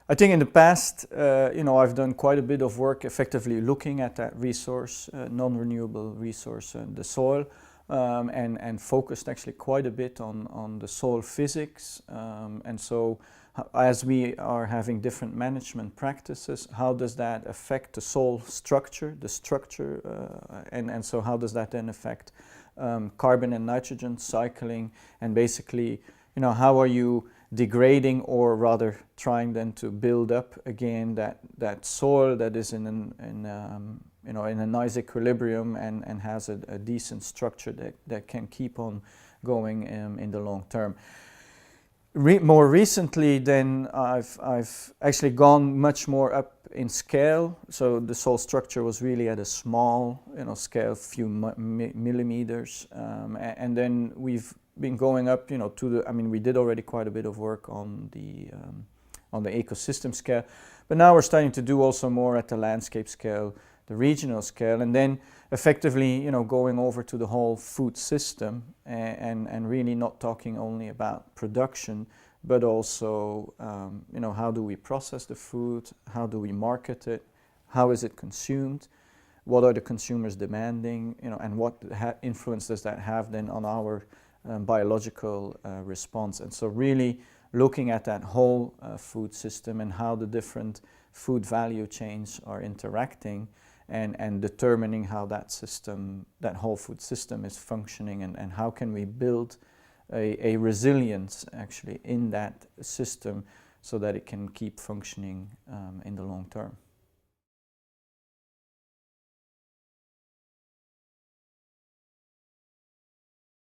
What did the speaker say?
I think in the past, I've done quite a bit of work effectively looking at that resource, non-renewable resource, the soil, and focused actually quite a bit on the soil physics. And so as we are having different management practices, how does that affect the soil structure, and so how does that then affect carbon and nitrogen cycling, and basically, how are you degrading, or rather trying then to build up again that soil that is in a nice equilibrium and has a decent structure that can keep on going in the long term. More recently, then I've actually gone much more up in scale. So the soil structure was really at a small scale, few millimeters, and then we've been going up, we did already quite a bit of work on the ecosystem scale, but now we're starting to do also more at the landscape scale, the regional scale, and then effectively, going over to the whole food system and really not talking only about production, but also, how do we process the food, how do we market it, how is it consumed, what are the consumers demanding, and what influence does that have then on our biological response. And so really looking at that whole food system and how the different food value chains are interacting, and determining how that whole food system is functioning, and how can we build a resilience actually in that system so that it can keep functioning in the long term.